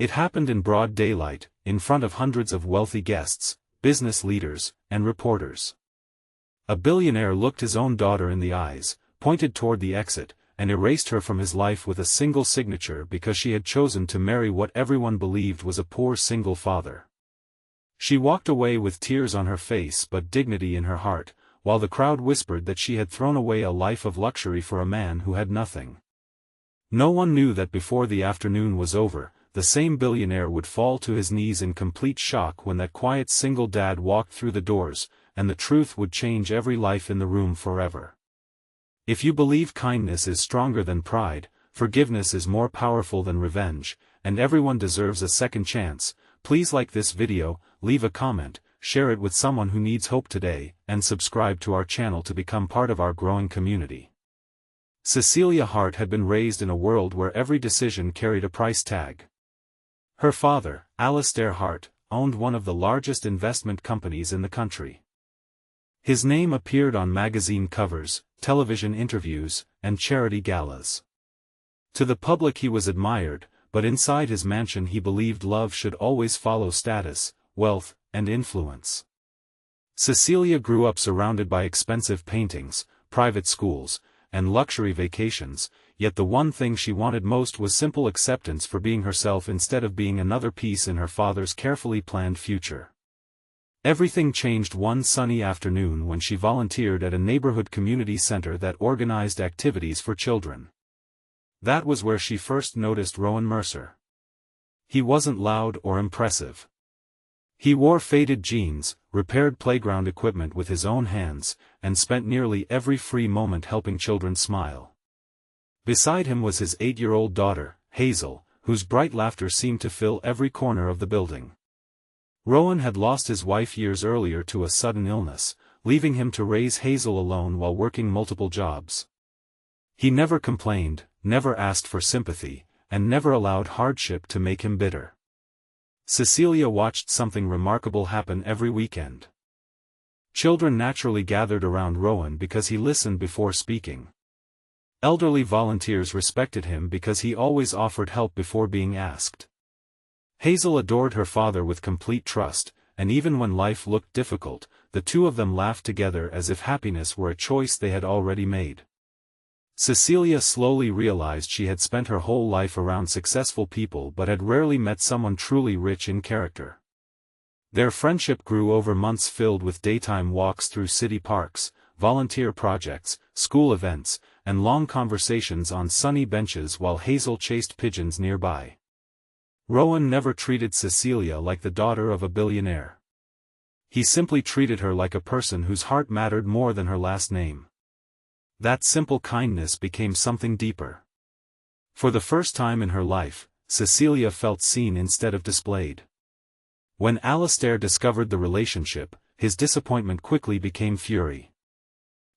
It happened in broad daylight, in front of hundreds of wealthy guests, business leaders, and reporters. A billionaire looked his own daughter in the eyes, pointed toward the exit, and erased her from his life with a single signature because she had chosen to marry what everyone believed was a poor single father. She walked away with tears on her face but dignity in her heart, while the crowd whispered that she had thrown away a life of luxury for a man who had nothing. No one knew that before the afternoon was over, the same billionaire would fall to his knees in complete shock when that quiet single dad walked through the doors, and the truth would change every life in the room forever. If you believe kindness is stronger than pride, forgiveness is more powerful than revenge, and everyone deserves a second chance, please like this video, leave a comment, share it with someone who needs hope today, and subscribe to our channel to become part of our growing community. Cecilia Hart had been raised in a world where every decision carried a price tag. Her father, Alistair Hart, owned one of the largest investment companies in the country. His name appeared on magazine covers, television interviews, and charity galas. To the public he was admired, but inside his mansion he believed love should always follow status, wealth, and influence. Cecilia grew up surrounded by expensive paintings, private schools, and luxury vacations, yet the one thing she wanted most was simple acceptance for being herself instead of being another piece in her father's carefully planned future. Everything changed one sunny afternoon when she volunteered at a neighborhood community center that organized activities for children. That was where she first noticed Rowan Mercer. He wasn't loud or impressive. He wore faded jeans, repaired playground equipment with his own hands, and spent nearly every free moment helping children smile. Beside him was his 8-year-old daughter, Hazel, whose bright laughter seemed to fill every corner of the building. Rowan had lost his wife years earlier to a sudden illness, leaving him to raise Hazel alone while working multiple jobs. He never complained, never asked for sympathy, and never allowed hardship to make him bitter. Cecilia watched something remarkable happen every weekend. Children naturally gathered around Rowan because he listened before speaking. Elderly volunteers respected him because he always offered help before being asked. Hazel adored her father with complete trust, and even when life looked difficult, the two of them laughed together as if happiness were a choice they had already made. Cecilia slowly realized she had spent her whole life around successful people but had rarely met someone truly rich in character. Their friendship grew over months filled with daytime walks through city parks, volunteer projects, school events, and long conversations on sunny benches while Hazel chased pigeons nearby. Rowan never treated Cecilia like the daughter of a billionaire. He simply treated her like a person whose heart mattered more than her last name. That simple kindness became something deeper. For the first time in her life, Cecilia felt seen instead of displayed. When Alistair discovered the relationship, his disappointment quickly became fury.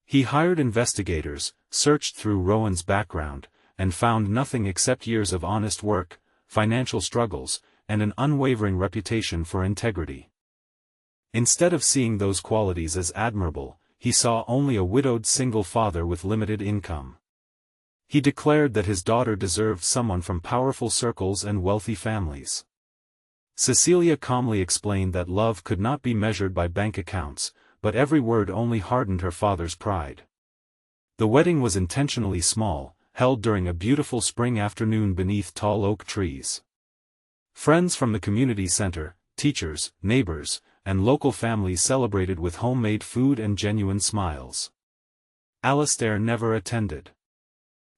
He hired investigators, searched through Rowan's background, and found nothing except years of honest work, financial struggles, and an unwavering reputation for integrity. Instead of seeing those qualities as admirable, he saw only a widowed single father with limited income. He declared that his daughter deserved someone from powerful circles and wealthy families. Cecilia calmly explained that love could not be measured by bank accounts, but every word only hardened her father's pride. The wedding was intentionally small, held during a beautiful spring afternoon beneath tall oak trees. Friends from the community center, teachers, neighbors, and local families celebrated with homemade food and genuine smiles. Alistair never attended.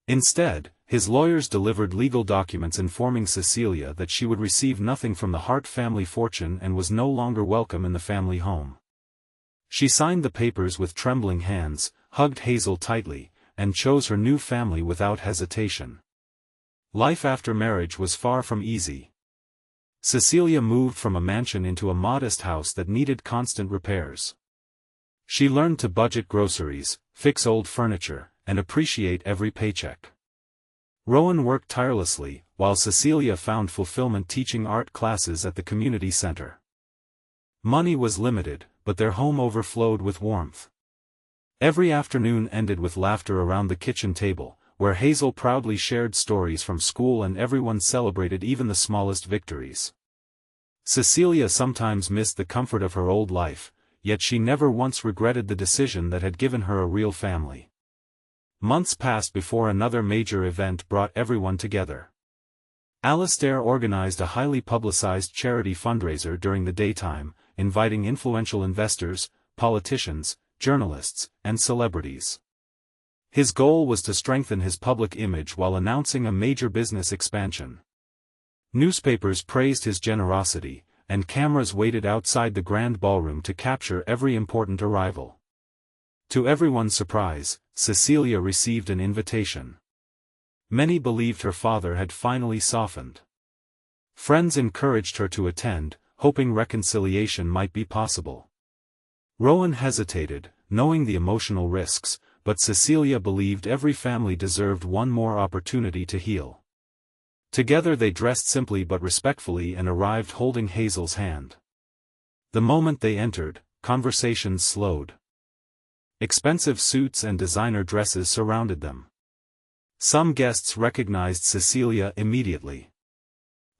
Instead, his lawyers delivered legal documents informing Cecilia that she would receive nothing from the Hart family fortune and was no longer welcome in the family home. She signed the papers with trembling hands, hugged Hazel tightly, and chose her new family without hesitation. Life after marriage was far from easy. Cecilia moved from a mansion into a modest house that needed constant repairs. She learned to budget groceries, fix old furniture, and appreciate every paycheck. Rowan worked tirelessly, while Cecilia found fulfillment teaching art classes at the community center. Money was limited, but their home overflowed with warmth. Every afternoon ended with laughter around the kitchen table, where Hazel proudly shared stories from school and everyone celebrated even the smallest victories. Cecilia sometimes missed the comfort of her old life, yet she never once regretted the decision that had given her a real family. Months passed before another major event brought everyone together. Alastair organized a highly publicized charity fundraiser during the daytime, inviting influential investors, politicians, journalists, and celebrities. His goal was to strengthen his public image while announcing a major business expansion. Newspapers praised his generosity, and cameras waited outside the grand ballroom to capture every important arrival. To everyone's surprise, Cecilia received an invitation. Many believed her father had finally softened. Friends encouraged her to attend, hoping reconciliation might be possible. Rowan hesitated, knowing the emotional risks, but Cecilia believed every family deserved one more opportunity to heal. Together they dressed simply but respectfully and arrived holding Hazel's hand. The moment they entered, conversations slowed. Expensive suits and designer dresses surrounded them. Some guests recognized Cecilia immediately.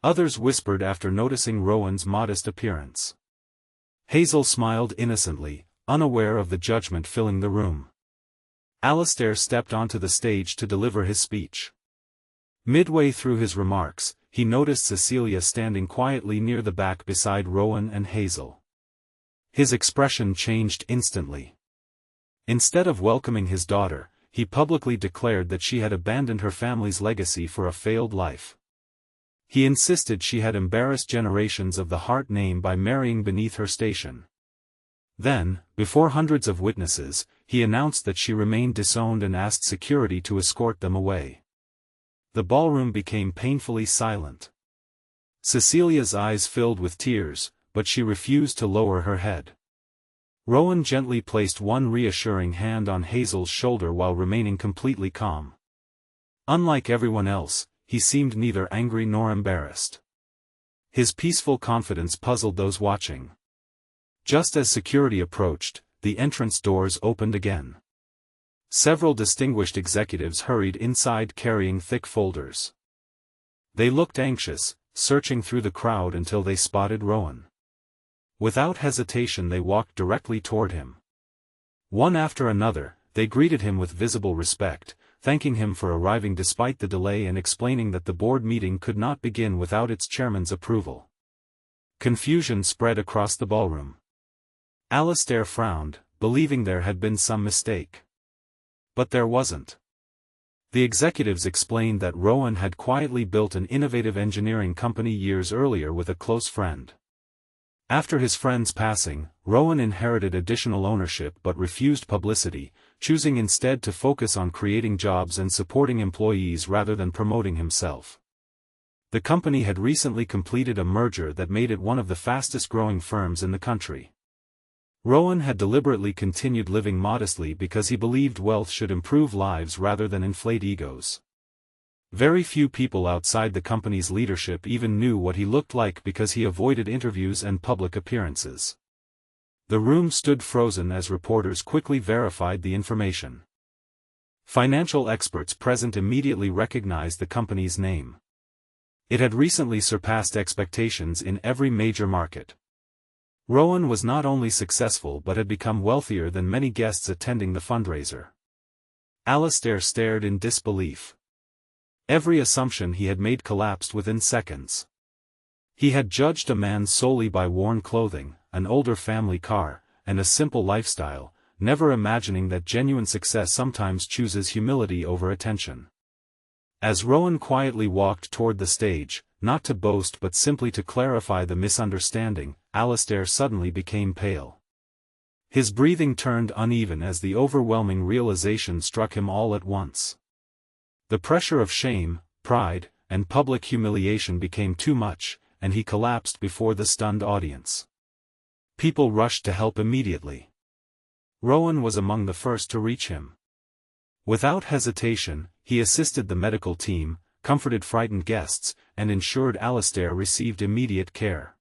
Others whispered after noticing Rowan's modest appearance. Hazel smiled innocently, unaware of the judgment filling the room. Alastair stepped onto the stage to deliver his speech. Midway through his remarks, he noticed Cecilia standing quietly near the back beside Rowan and Hazel. His expression changed instantly. Instead of welcoming his daughter, he publicly declared that she had abandoned her family's legacy for a failed life. He insisted she had embarrassed generations of the Hart name by marrying beneath her station. Then, before hundreds of witnesses, he announced that she remained disowned and asked security to escort them away. The ballroom became painfully silent. Cecilia's eyes filled with tears, but she refused to lower her head. Rowan gently placed one reassuring hand on Hazel's shoulder while remaining completely calm. Unlike everyone else, he seemed neither angry nor embarrassed. His peaceful confidence puzzled those watching. Just as security approached, the entrance doors opened again. Several distinguished executives hurried inside carrying thick folders. They looked anxious, searching through the crowd until they spotted Rowan. Without hesitation they walked directly toward him. One after another, they greeted him with visible respect, thanking him for arriving despite the delay and explaining that the board meeting could not begin without its chairman's approval. Confusion spread across the ballroom. Alastair frowned, believing there had been some mistake. But there wasn't. The executives explained that Rowan had quietly built an innovative engineering company years earlier with a close friend. After his friend's passing, Rowan inherited additional ownership but refused publicity, choosing instead to focus on creating jobs and supporting employees rather than promoting himself. The company had recently completed a merger that made it one of the fastest-growing firms in the country. Rowan had deliberately continued living modestly because he believed wealth should improve lives rather than inflate egos. Very few people outside the company's leadership even knew what he looked like because he avoided interviews and public appearances. The room stood frozen as reporters quickly verified the information. Financial experts present immediately recognized the company's name. It had recently surpassed expectations in every major market. Rowan was not only successful but had become wealthier than many guests attending the fundraiser. Alastair stared in disbelief. Every assumption he had made collapsed within seconds. He had judged a man solely by worn clothing, an older family car, and a simple lifestyle, never imagining that genuine success sometimes chooses humility over attention. As Rowan quietly walked toward the stage, not to boast but simply to clarify the misunderstanding, Alastair suddenly became pale. His breathing turned uneven as the overwhelming realization struck him all at once. The pressure of shame, pride, and public humiliation became too much, and he collapsed before the stunned audience. People rushed to help immediately. Rowan was among the first to reach him. Without hesitation, he assisted the medical team, comforted frightened guests, and ensured Alastair received immediate care.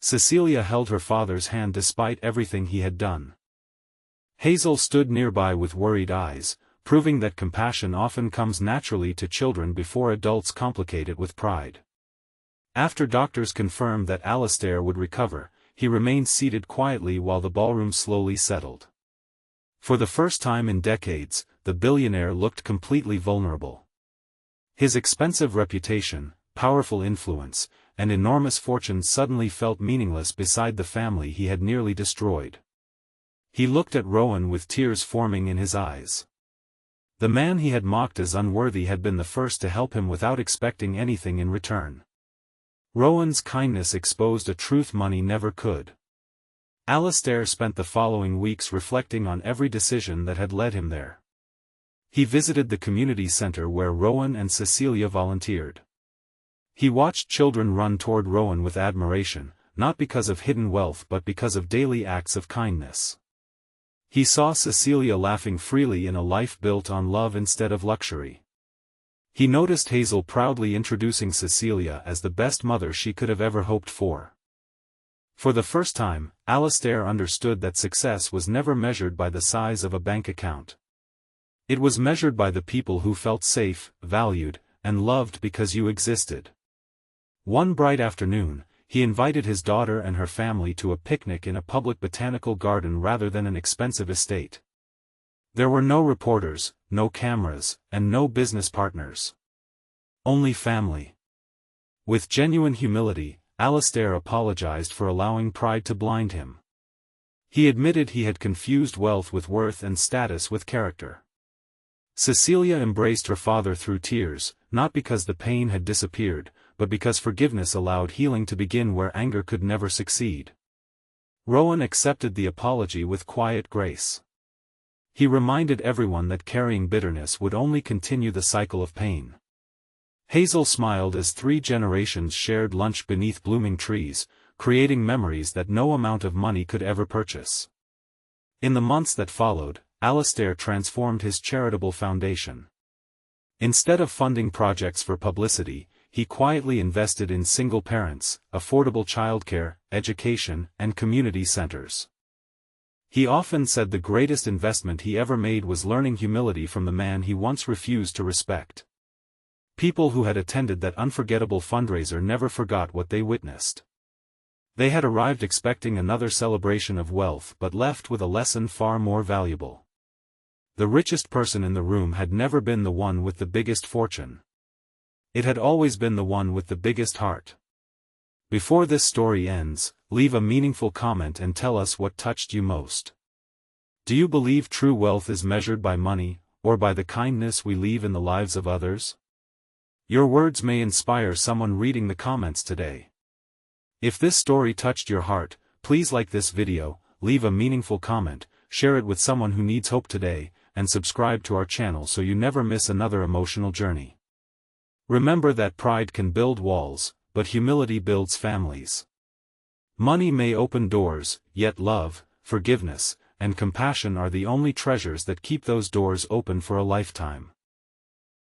Cecilia held her father's hand despite everything he had done. Hazel stood nearby with worried eyes, proving that compassion often comes naturally to children before adults complicate it with pride. After doctors confirmed that Alastair would recover, he remained seated quietly while the ballroom slowly settled. For the first time in decades, the billionaire looked completely vulnerable. His expensive reputation, powerful influence, and enormous fortune suddenly felt meaningless beside the family he had nearly destroyed. He looked at Rowan with tears forming in his eyes. The man he had mocked as unworthy had been the first to help him without expecting anything in return. Rowan's kindness exposed a truth money never could. Alastair spent the following weeks reflecting on every decision that had led him there. He visited the community center where Rowan and Cecilia volunteered. He watched children run toward Rowan with admiration, not because of hidden wealth but because of daily acts of kindness. He saw Cecilia laughing freely in a life built on love instead of luxury. He noticed Hazel proudly introducing Cecilia as the best mother she could have ever hoped for. For the first time, Alastair understood that success was never measured by the size of a bank account. It was measured by the people who felt safe, valued, and loved because you existed. One bright afternoon, he invited his daughter and her family to a picnic in a public botanical garden rather than an expensive estate. There were no reporters, no cameras, and no business partners. Only family. With genuine humility, Alastair apologized for allowing pride to blind him. He admitted he had confused wealth with worth and status with character. Cecilia embraced her father through tears, not because the pain had disappeared, but because forgiveness allowed healing to begin where anger could never succeed. Rowan accepted the apology with quiet grace. He reminded everyone that carrying bitterness would only continue the cycle of pain. Hazel smiled as 3 generations shared lunch beneath blooming trees, creating memories that no amount of money could ever purchase. In the months that followed, Alastair transformed his charitable foundation. Instead of funding projects for publicity, he quietly invested in single parents, affordable childcare, education, and community centers. He often said the greatest investment he ever made was learning humility from the man he once refused to respect. People who had attended that unforgettable fundraiser never forgot what they witnessed. They had arrived expecting another celebration of wealth but left with a lesson far more valuable. The richest person in the room had never been the one with the biggest fortune. It had always been the one with the biggest heart. Before this story ends, leave a meaningful comment and tell us what touched you most. Do you believe true wealth is measured by money, or by the kindness we leave in the lives of others? Your words may inspire someone reading the comments today. If this story touched your heart, please like this video, leave a meaningful comment, share it with someone who needs hope today, and subscribe to our channel so you never miss another emotional journey. Remember that pride can build walls, but humility builds families. Money may open doors, yet love, forgiveness, and compassion are the only treasures that keep those doors open for a lifetime.